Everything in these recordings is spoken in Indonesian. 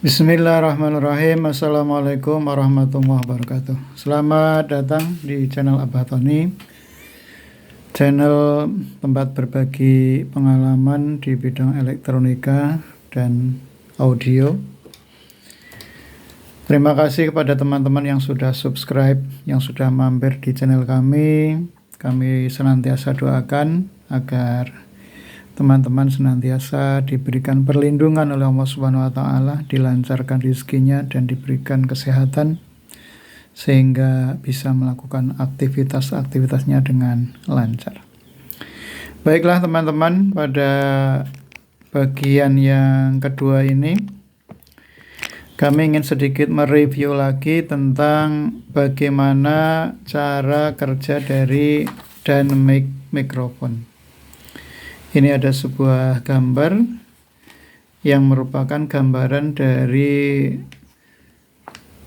Bismillahirrahmanirrahim. Assalamualaikum warahmatullahi wabarakatuh. Selamat datang di channel Abah Tony, channel tempat berbagi pengalaman di bidang elektronika dan audio. Terima kasih kepada teman-teman yang sudah subscribe, yang sudah mampir di channel kami. Kami senantiasa doakan agar teman-teman senantiasa diberikan perlindungan oleh Allah Subhanahu wa taala, dilancarkan rezekinya dan diberikan kesehatan sehingga bisa melakukan aktivitas-aktivitasnya dengan lancar. Baiklah teman-teman, pada bagian yang kedua ini kami ingin sedikit mereview lagi tentang bagaimana cara kerja dari dynamic microphone. Ini ada sebuah gambar yang merupakan gambaran dari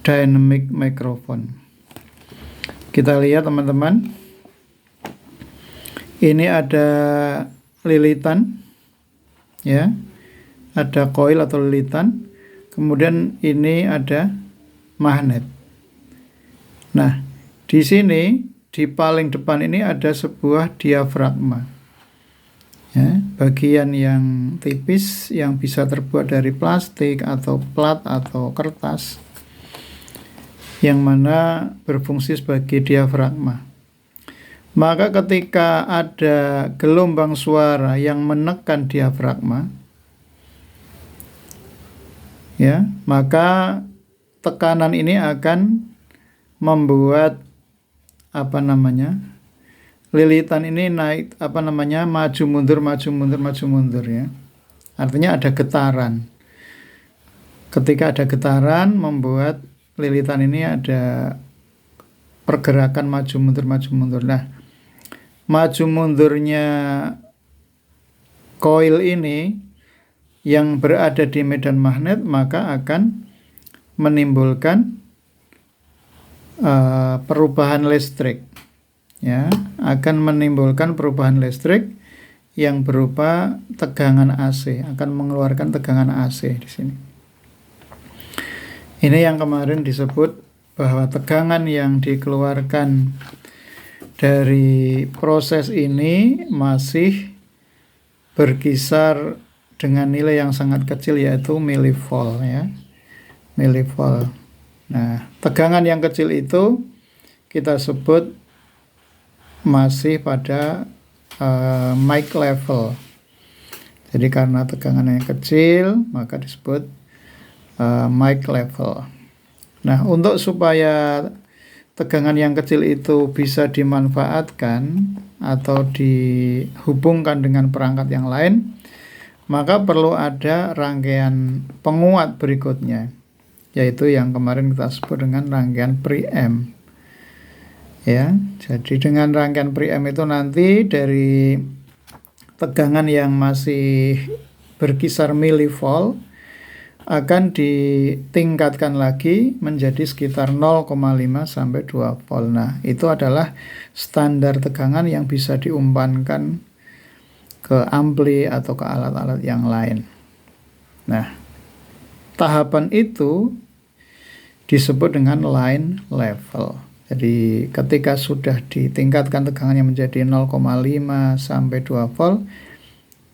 dynamic microphone. Kita lihat teman-teman. Ini ada lilitan, ya, ada coil atau lilitan. Kemudian ini ada magnet. Nah, di sini di paling depan ini ada sebuah diafragma. Ya, bagian yang tipis yang bisa terbuat dari plastik atau plat atau kertas yang mana berfungsi sebagai diafragma. Maka ketika ada gelombang suara yang menekan diafragma, ya, maka tekanan ini akan membuat lilitan ini naik maju mundur ya. Artinya ada getaran. Ketika ada getaran membuat lilitan ini ada pergerakan maju mundur. Nah, maju mundurnya coil ini yang berada di medan magnet maka akan menimbulkan perubahan listrik. Ya, akan menimbulkan perubahan listrik yang berupa tegangan AC, akan mengeluarkan tegangan AC di sini. Ini yang kemarin disebut bahwa tegangan yang dikeluarkan dari proses ini masih berkisar dengan nilai yang sangat kecil, yaitu milivolt ya. Milivolt. Nah, tegangan yang kecil itu kita sebut masih pada mic level. Jadi karena tegangannya kecil maka disebut mic level. Nah, untuk supaya tegangan yang kecil itu bisa dimanfaatkan atau dihubungkan dengan perangkat yang lain, maka perlu ada rangkaian penguat berikutnya, yaitu yang kemarin kita sebut dengan rangkaian preamp. Ya, jadi dengan rangkaian preamp itu nanti dari tegangan yang masih berkisar milivolt akan ditingkatkan lagi menjadi sekitar 0,5 sampai 2 volt. Nah, itu adalah standar tegangan yang bisa diumpankan ke ampli atau ke alat-alat yang lain. Nah, tahapan itu disebut dengan line level. Jadi ketika sudah ditingkatkan tegangannya menjadi 0,5 sampai 2 volt,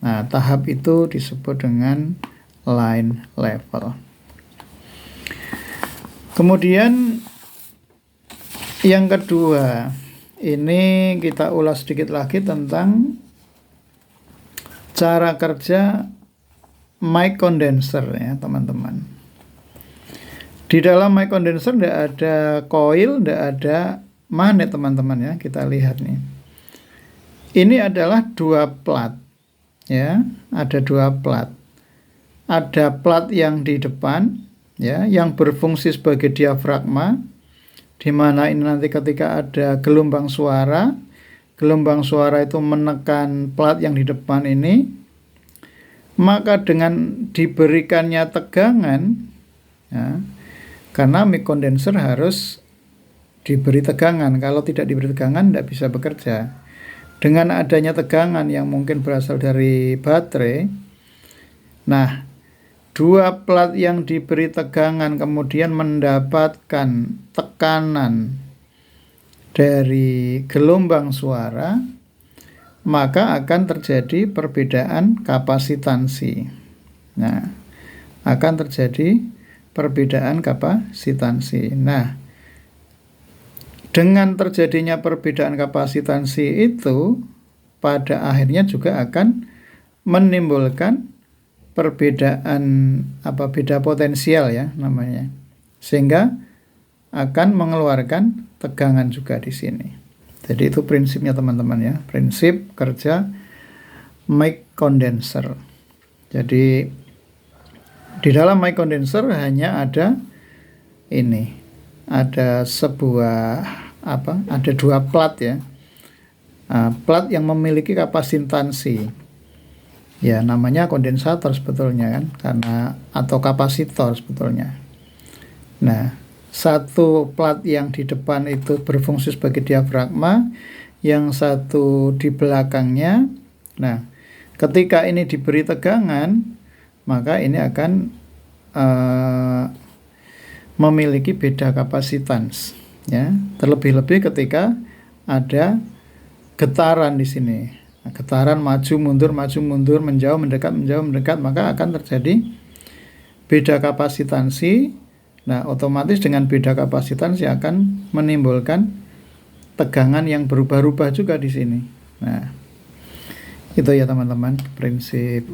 nah tahap itu disebut dengan line level. Kemudian yang kedua, ini kita ulas sedikit lagi tentang cara kerja mic condenser ya teman-teman. Di dalam mic condenser tidak ada coil, tidak ada magnet teman-teman ya. Kita lihat nih. Ini adalah dua plat ya, ada dua plat. Ada plat yang di depan ya, yang berfungsi sebagai diafragma, di mana ini nanti ketika ada gelombang suara itu menekan plat yang di depan ini, maka dengan diberikannya tegangan ya, karena mic condenser harus diberi tegangan. Kalau tidak diberi tegangan tidak bisa bekerja. Dengan adanya tegangan yang mungkin berasal dari baterai, nah dua plat yang diberi tegangan kemudian mendapatkan tekanan dari gelombang suara, maka akan terjadi perbedaan kapasitansi. Nah, akan terjadi perbedaan kapasitansi. Nah, dengan terjadinya perbedaan kapasitansi itu, pada akhirnya juga akan menimbulkan perbedaan beda potensial ya namanya. Sehingga akan mengeluarkan tegangan juga di sini. Jadi itu prinsipnya teman-teman ya, prinsip kerja mic condenser. Jadi di dalam mic condenser hanya ada ini, ada ada dua plat ya. Plat yang memiliki kapasitansi. Ya namanya kondensator sebetulnya kan, atau kapasitor sebetulnya. Nah, satu plat yang di depan itu berfungsi sebagai diafragma, yang satu di belakangnya. Nah, ketika ini diberi tegangan, maka ini akan memiliki beda kapasitans, ya. Terlebih-lebih ketika ada getaran di sini. Nah, getaran maju mundur, menjauh, mendekat, maka akan terjadi beda kapasitansi. Nah, otomatis dengan beda kapasitansi akan menimbulkan tegangan yang berubah-ubah juga di sini. Nah, itu ya teman-teman, prinsip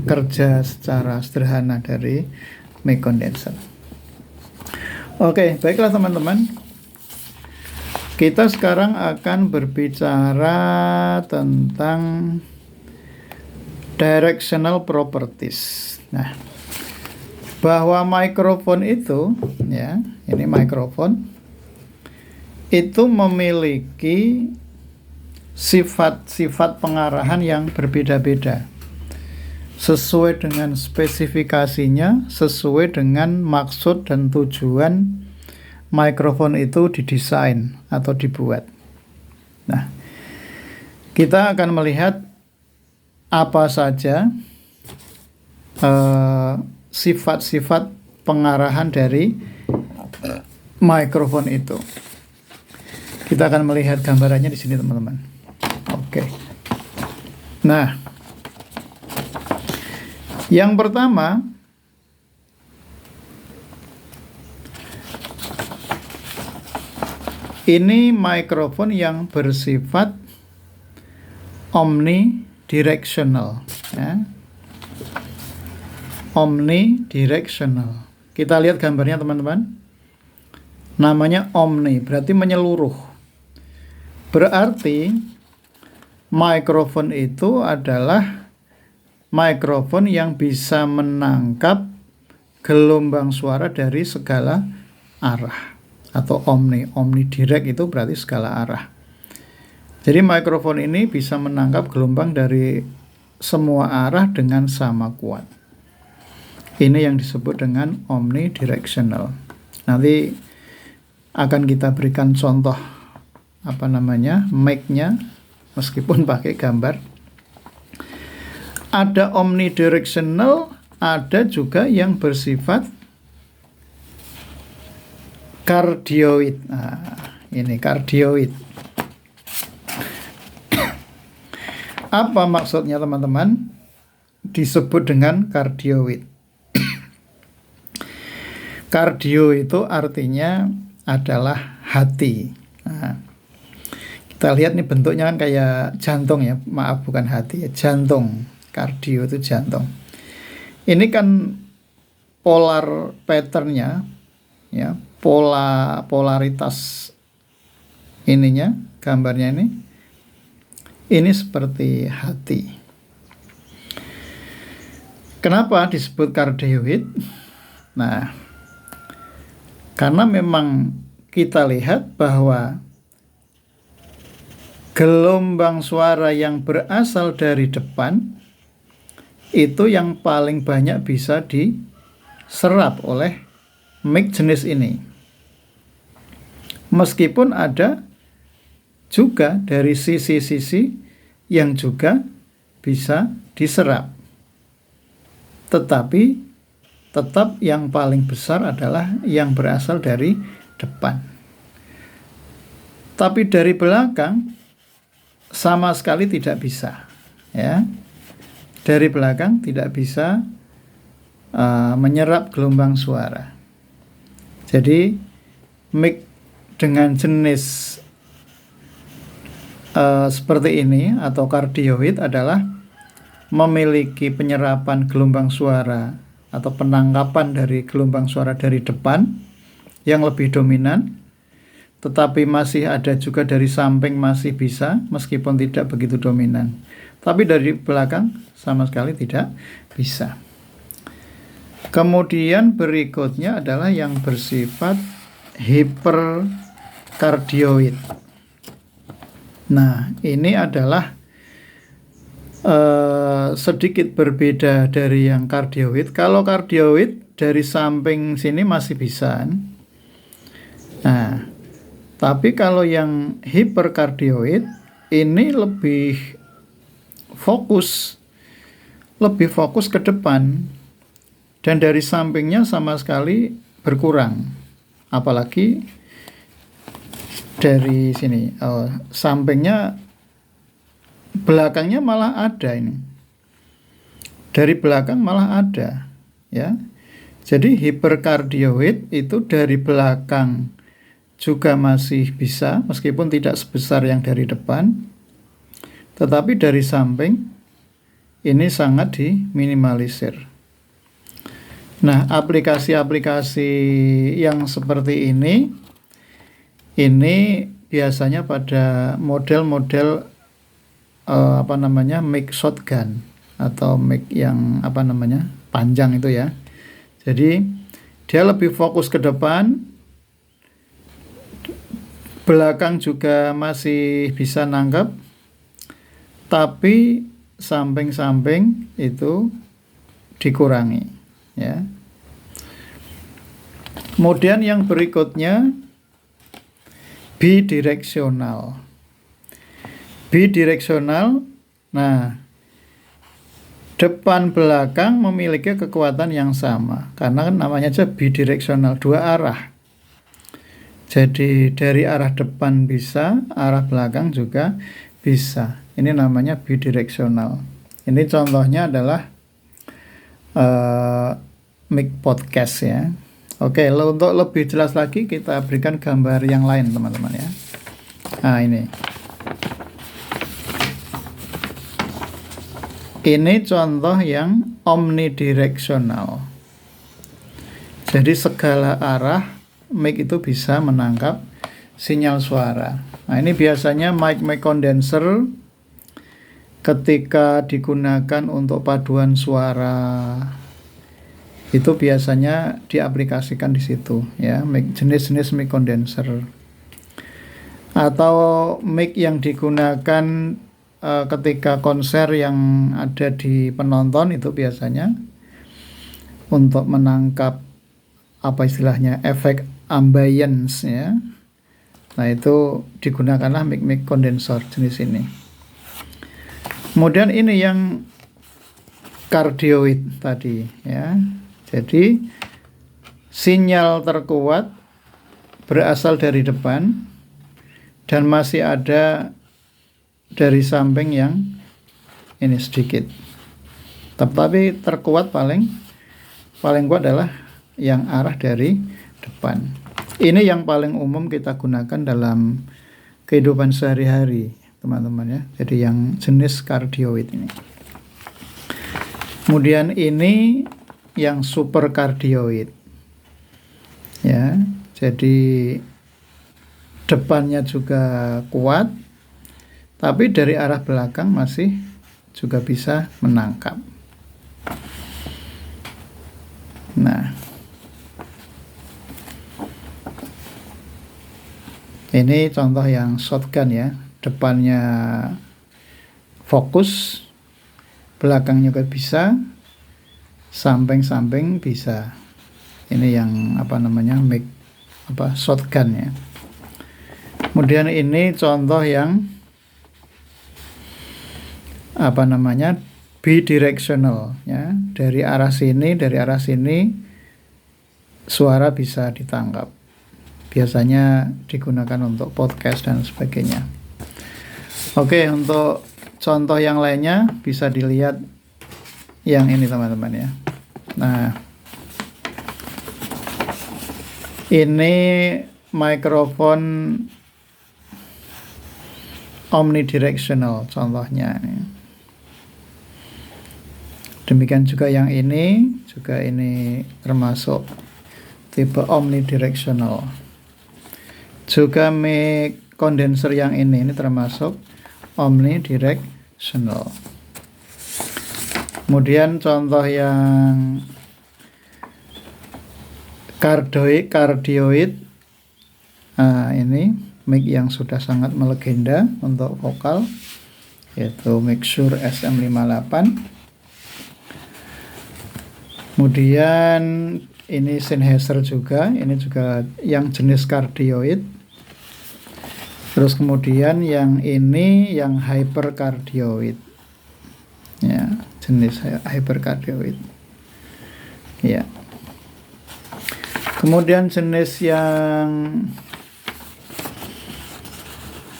kerja secara sederhana dari mic condenser. Oke, baiklah teman-teman. Kita sekarang akan berbicara tentang directional properties. Nah, bahwa mikrofon itu, ya, ini mikrofon, itu memiliki sifat-sifat pengarahan yang berbeda-beda. Sesuai dengan spesifikasinya, sesuai dengan maksud dan tujuan mikrofon itu didesain atau dibuat. Nah, kita akan melihat apa saja sifat-sifat pengarahan dari mikrofon itu. Kita akan melihat gambarannya di sini teman-teman. Oke. Nah, yang pertama, ini mikrofon yang bersifat omnidirectional, ya. Omnidirectional. Kita lihat gambarnya teman-teman. Namanya omni, berarti menyeluruh. Berarti mikrofon itu adalah mikrofon yang bisa menangkap gelombang suara dari segala arah. Atau omnidirect itu berarti segala arah. Jadi mikrofon ini bisa menangkap gelombang dari semua arah dengan sama kuat. Ini yang disebut dengan omnidirectional. Nanti akan kita berikan contoh mic-nya meskipun pakai gambar. Ada omnidirectional, ada juga yang bersifat cardioid. Nah, ini cardioid. Apa maksudnya teman-teman? Disebut dengan cardioid. Kardio itu artinya adalah hati. Nah, kita lihat nih bentuknya kan kayak jantung ya. Maaf, bukan hati ya, jantung. Kardio itu jantung. Ini kan polar patternnya, ya, polaritas ininya, gambarnya ini seperti hati. Kenapa disebut kardioid? Nah, karena memang kita lihat bahwa gelombang suara yang berasal dari depan itu yang paling banyak bisa diserap oleh mic jenis ini. Meskipun ada juga dari sisi-sisi yang juga bisa diserap. Tetapi tetap yang paling besar adalah yang berasal dari depan. Tapi dari belakang sama sekali tidak bisa, ya. Dari belakang tidak bisa menyerap gelombang suara. Jadi mic dengan jenis seperti ini atau kardioid adalah memiliki penyerapan gelombang suara atau penangkapan dari gelombang suara dari depan yang lebih dominan, tetapi masih ada juga dari samping masih bisa meskipun tidak begitu dominan. Tapi dari belakang sama sekali tidak bisa. Kemudian berikutnya adalah yang bersifat hiperkardioid. Nah, ini adalah sedikit berbeda dari yang kardioid. Kalau kardioid dari samping sini masih bisa. Nah, tapi kalau yang hiperkardioid ini lebih fokus ke depan, dan dari sampingnya sama sekali berkurang. Apalagi dari sini, sampingnya, belakangnya malah ada ini. Dari belakang malah ada, ya. Jadi hiperkardioid itu dari belakang juga masih bisa, meskipun tidak sebesar yang dari depan. Tetapi dari samping ini sangat diminimalisir. Nah, aplikasi-aplikasi yang seperti ini biasanya pada model-model mic shotgun atau mic yang panjang itu ya. Jadi dia lebih fokus ke depan, belakang juga masih bisa nangkep, tapi samping-samping itu dikurangi, ya. Kemudian yang berikutnya bidireksional. Bidireksional, nah, depan belakang memiliki kekuatan yang sama karena kan namanya aja bidireksional, dua arah. Jadi dari arah depan bisa, arah belakang juga bisa. Ini namanya bidireksional. Ini contohnya adalah mic podcast ya. Oke, untuk lebih jelas lagi kita berikan gambar yang lain teman-teman ya. Nah, ini contoh yang omnidireksional. Jadi segala arah mic itu bisa menangkap sinyal suara. Nah, ini biasanya mic condenser ketika digunakan untuk paduan suara itu biasanya diaplikasikan di situ ya, jenis-jenis mic condenser. Atau mic yang digunakan ketika konser yang ada di penonton itu biasanya untuk menangkap efek ambience ya. Nah, itu digunakanlah mic condenser jenis ini. Kemudian ini yang kardioid tadi ya. Jadi sinyal terkuat berasal dari depan dan masih ada dari samping yang ini sedikit. Tapi terkuat paling kuat adalah yang arah dari depan. Ini yang paling umum kita gunakan dalam kehidupan sehari-hari, teman-teman ya. Jadi yang jenis kardioid ini. Kemudian ini yang superkardioid. Ya, jadi depannya juga kuat, tapi dari arah belakang masih juga bisa menangkap. Nah, ini contoh yang shotgun ya, depannya fokus, belakang juga bisa, samping-samping bisa. Ini yang mic shotgun ya. Kemudian ini contoh yang bidirectional ya. Dari arah sini suara bisa ditangkap. Biasanya digunakan untuk podcast dan sebagainya. Oke, untuk contoh yang lainnya bisa dilihat yang ini teman-teman ya. Nah, ini mikrofon omnidirectional contohnya. Demikian juga yang ini termasuk tipe omnidirectional. Juga mic condenser yang ini termasuk omnidirectional. Kemudian contoh yang cardioid. Nah, ini mic yang sudah sangat melegenda untuk vokal, yaitu mic Shure SM58. Kemudian ini Sennheiser juga, ini juga yang jenis cardioid. Terus kemudian yang ini yang hypercardioid. Ya, jenis hypercardioid. Ya. Kemudian jenis yang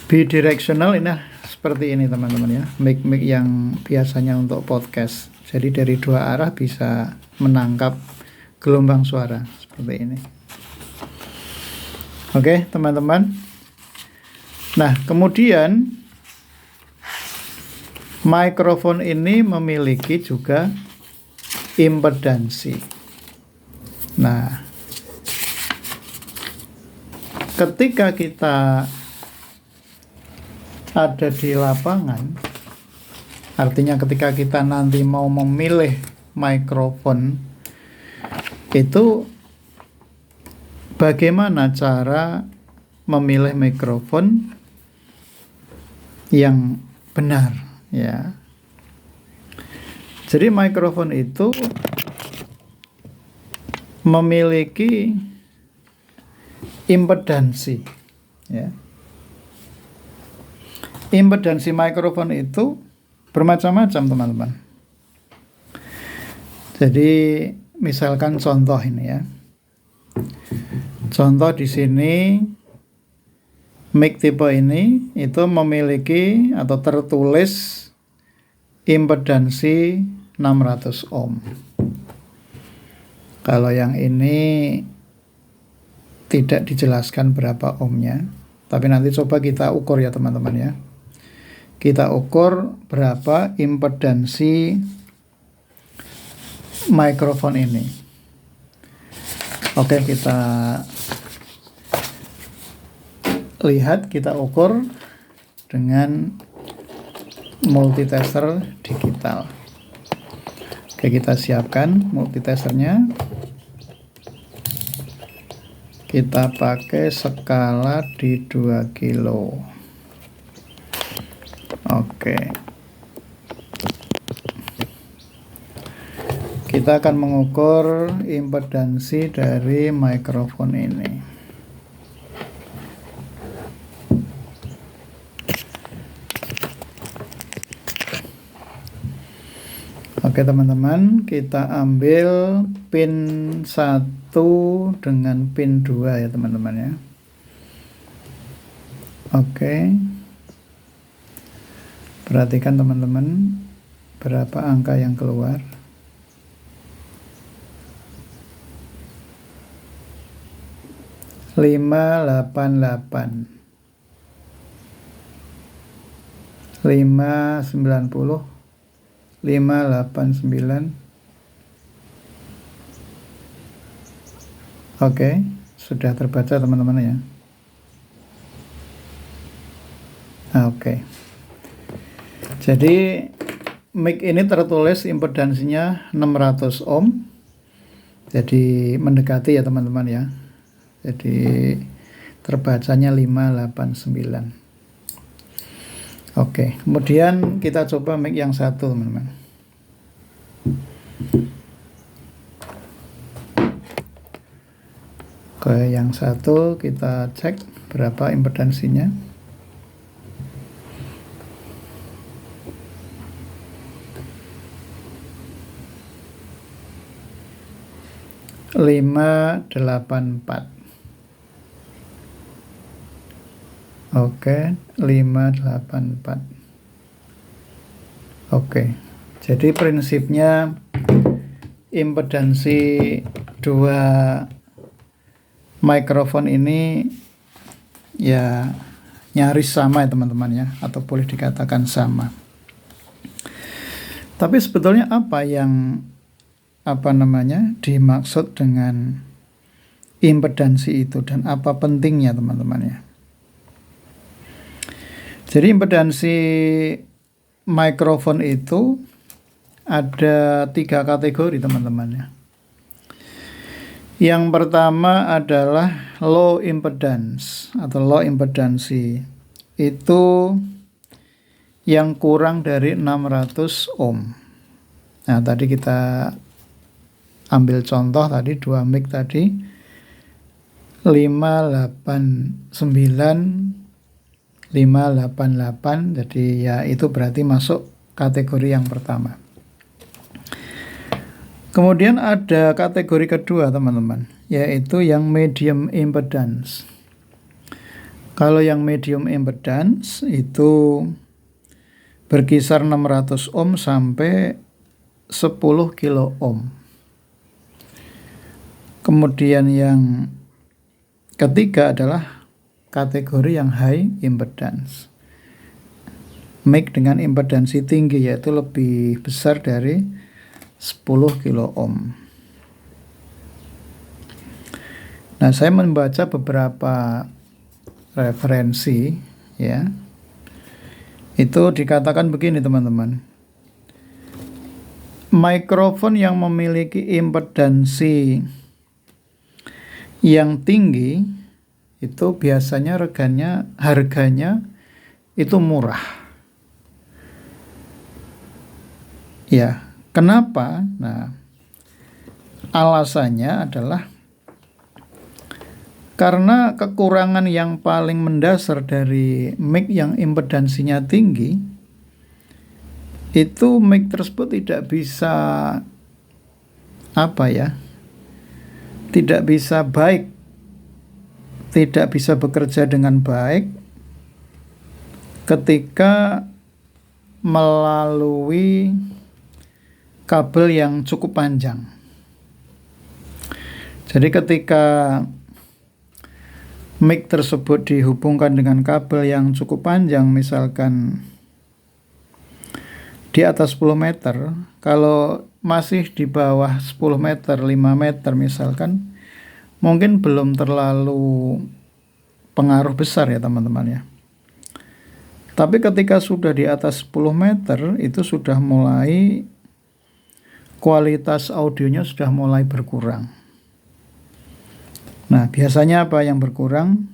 bidirectional ini seperti ini teman-teman ya. Mic yang biasanya untuk podcast. Jadi dari dua arah bisa menangkap gelombang suara seperti ini. Oke, teman-teman. Nah, kemudian mikrofon ini memiliki juga impedansi. Nah, ketika kita ada di lapangan, artinya ketika kita nanti mau memilih mikrofon, itu bagaimana cara memilih mikrofon yang benar ya. Jadi mikrofon itu memiliki impedansi ya. Impedansi mikrofon itu bermacam-macam teman-teman. Jadi misalkan contoh ini ya. Contoh di sini mic tipe ini itu memiliki atau tertulis impedansi 600 ohm. Kalau yang ini tidak dijelaskan berapa ohmnya, tapi nanti coba kita ukur ya teman-teman ya. Kita ukur berapa impedansi mikrofon ini. Oke, kita lihat, kita ukur dengan multitester digital. Oke, kita siapkan multitesternya. Kita pakai skala di 2 kilo. Oke. Kita akan mengukur impedansi dari mikrofon ini. Oke teman-teman, kita ambil pin 1 dengan pin 2 ya teman-teman ya. Oke. Perhatikan teman-teman berapa angka yang keluar. 588, 590, 589. Oke, sudah terbaca teman-teman ya. Oke. Jadi mic ini tertulis impedansinya 600 ohm. Jadi mendekati ya teman-teman ya. Jadi terbacanya 589. Oke, kemudian kita coba mic yang satu teman-teman. Oke, yang satu kita cek berapa impedansinya. 584. Oke, 584. Oke. Jadi prinsipnya impedansi dua mikrofon ini ya nyaris sama ya teman-teman ya, atau boleh dikatakan sama. Tapi sebetulnya apa yang dimaksud dengan impedansi itu dan apa pentingnya teman-teman ya. Jadi impedansi mikrofon itu ada 3 kategori teman-teman ya. Yang pertama adalah low impedance atau low impedansi. Itu yang kurang dari 600 ohm. Nah, tadi kita ambil contoh tadi 2 mic tadi 589 588, jadi ya itu berarti masuk kategori yang pertama. Kemudian ada kategori kedua teman-teman, yaitu yang medium impedance. Kalau yang medium impedance itu berkisar 600 ohm sampai 10 kilo ohm. Kemudian yang ketiga adalah kategori yang high impedance. Mic dengan impedansi tinggi, yaitu lebih besar dari 10 kilo ohm. Nah, saya membaca beberapa referensi ya. Itu dikatakan begini teman-teman. Mikrofon yang memiliki impedansi yang tinggi itu biasanya harganya itu murah. Ya, kenapa? Nah, alasannya adalah karena kekurangan yang paling mendasar dari mic yang impedansinya tinggi, itu mic tersebut tidak bisa tidak bisa baik, tidak bisa bekerja dengan baik ketika melalui kabel yang cukup panjang. Jadi ketika mic tersebut dihubungkan dengan kabel yang cukup panjang, misalkan di atas 10 meter, kalau masih di bawah 10 meter, 5 meter misalkan, mungkin belum terlalu pengaruh besar ya teman-teman ya. Tapi ketika sudah di atas 10 meter, itu sudah mulai kualitas audionya sudah mulai berkurang. Nah, biasanya apa yang berkurang?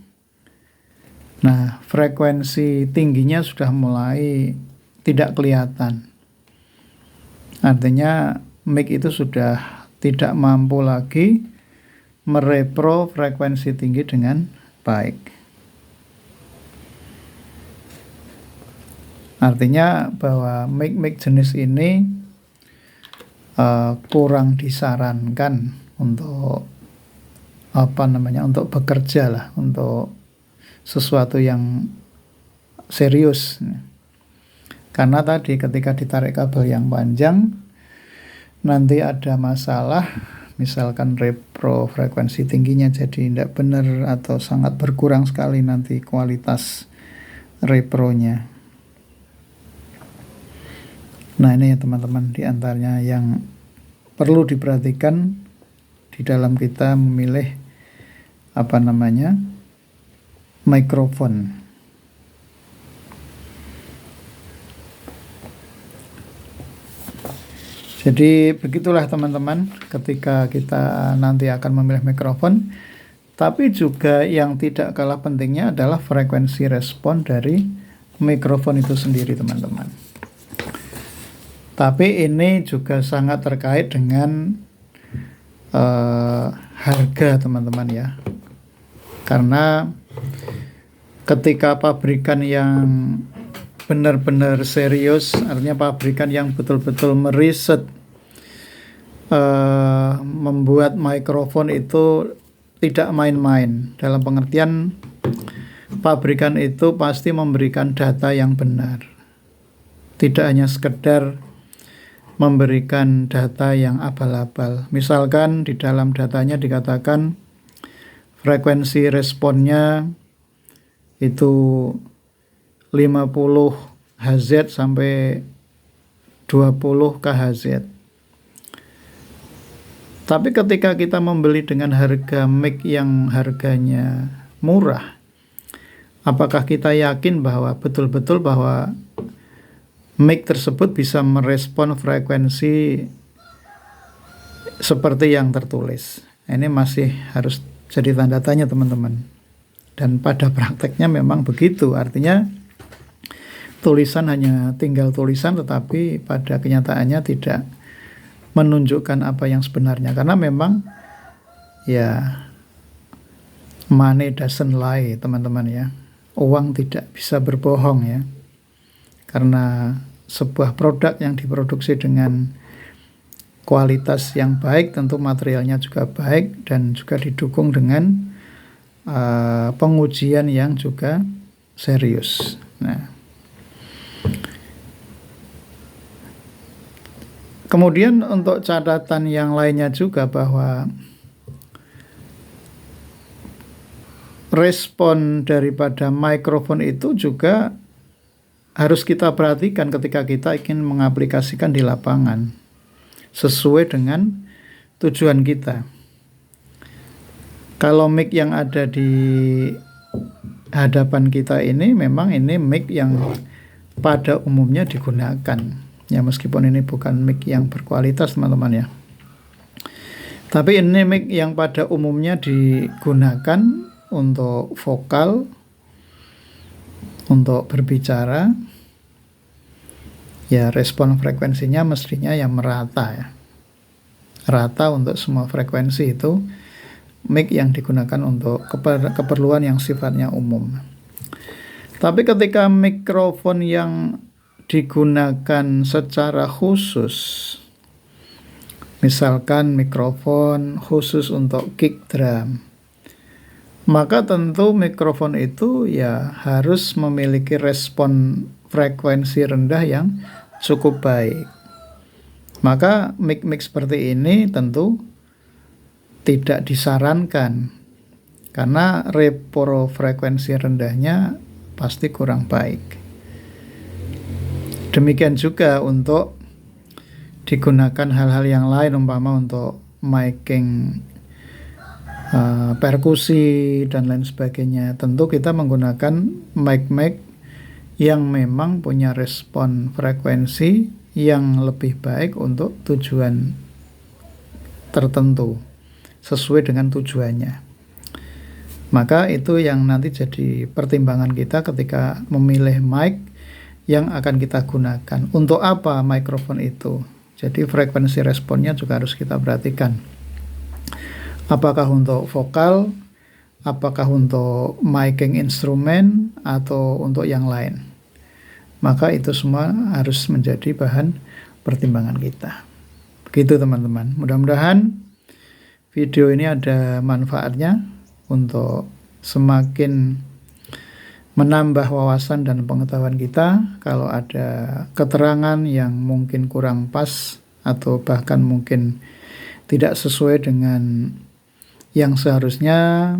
Nah, frekuensi tingginya sudah mulai tidak kelihatan. Artinya mic itu sudah tidak mampu lagi merepro frekuensi tinggi dengan baik. Artinya bahwa mic jenis ini kurang disarankan untuk untuk bekerja lah, untuk sesuatu yang serius. Karena tadi ketika ditarik kabel yang panjang, nanti ada masalah, misalkan repro frekuensi tingginya jadi tidak benar atau sangat berkurang sekali nanti kualitas repronya. Nah, ini ya teman-teman, diantaranya yang perlu diperhatikan di dalam kita memilih mikrofon. Jadi begitulah teman-teman ketika kita nanti akan memilih mikrofon. Tapi juga yang tidak kalah pentingnya adalah frekuensi respon dari mikrofon itu sendiri teman-teman. Tapi ini juga sangat terkait dengan harga teman-teman ya. Karena ketika pabrikan yang benar-benar serius, artinya pabrikan yang betul-betul meriset membuat mikrofon itu tidak main-main, dalam pengertian pabrikan itu pasti memberikan data yang benar, tidak hanya sekedar memberikan data yang abal-abal. Misalkan di dalam datanya dikatakan frekuensi responnya itu 50 Hz sampai 20 kHz. Tapi ketika kita membeli dengan harga mic yang harganya murah, apakah kita yakin bahwa betul-betul bahwa mic tersebut bisa merespon frekuensi seperti yang tertulis? Ini masih harus jadi tanda tanya, teman-teman. Dan pada prakteknya memang begitu. Artinya tulisan hanya tinggal tulisan, tetapi pada kenyataannya tidak menunjukkan apa yang sebenarnya. Karena memang ya money doesn't lie, teman-teman ya. Uang tidak bisa berbohong ya. Karena sebuah produk yang diproduksi dengan kualitas yang baik, tentu materialnya juga baik dan juga didukung dengan pengujian yang juga serius. Nah, kemudian untuk catatan yang lainnya juga bahwa respon daripada mikrofon itu juga harus kita perhatikan ketika kita ingin mengaplikasikan di lapangan sesuai dengan tujuan kita. Kalau mic yang ada di hadapan kita ini memang ini mic yang pada umumnya digunakan. Ya, meskipun ini bukan mic yang berkualitas, teman-teman ya. Tapi ini mic yang pada umumnya digunakan untuk vokal, untuk berbicara. Ya, respon frekuensinya mestinya yang merata ya. Rata untuk semua frekuensi itu mic yang digunakan untuk keperluan yang sifatnya umum. Tapi ketika mikrofon yang digunakan secara khusus, misalkan mikrofon khusus untuk kick drum, maka tentu mikrofon itu ya harus memiliki respon frekuensi rendah yang cukup baik. Maka mic-mic seperti ini tentu tidak disarankan karena repro frekuensi rendahnya pasti kurang baik. Demikian juga untuk digunakan hal-hal yang lain, umpama untuk miking perkusi dan lain sebagainya. Tentu kita menggunakan mic-mic yang memang punya respon frekuensi yang lebih baik untuk tujuan tertentu, sesuai dengan tujuannya. Maka itu yang nanti jadi pertimbangan kita ketika memilih mic yang akan kita gunakan. Untuk apa mikrofon itu? Jadi frekuensi responnya juga harus kita perhatikan. Apakah untuk vokal, apakah untuk miking instrumen, atau untuk yang lain. Maka itu semua harus menjadi bahan pertimbangan kita. Begitu teman-teman. Mudah-mudahan video ini ada manfaatnya untuk semakin menambah wawasan dan pengetahuan kita. Kalau ada keterangan yang mungkin kurang pas atau bahkan mungkin tidak sesuai dengan yang seharusnya,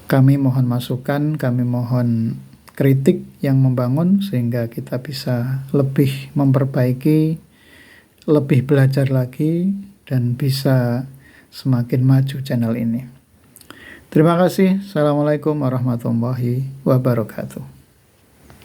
kami mohon masukan, kami mohon kritik yang membangun sehingga kita bisa lebih memperbaiki, lebih belajar lagi, dan bisa semakin maju channel ini. Terima kasih. Assalamualaikum warahmatullahi wabarakatuh.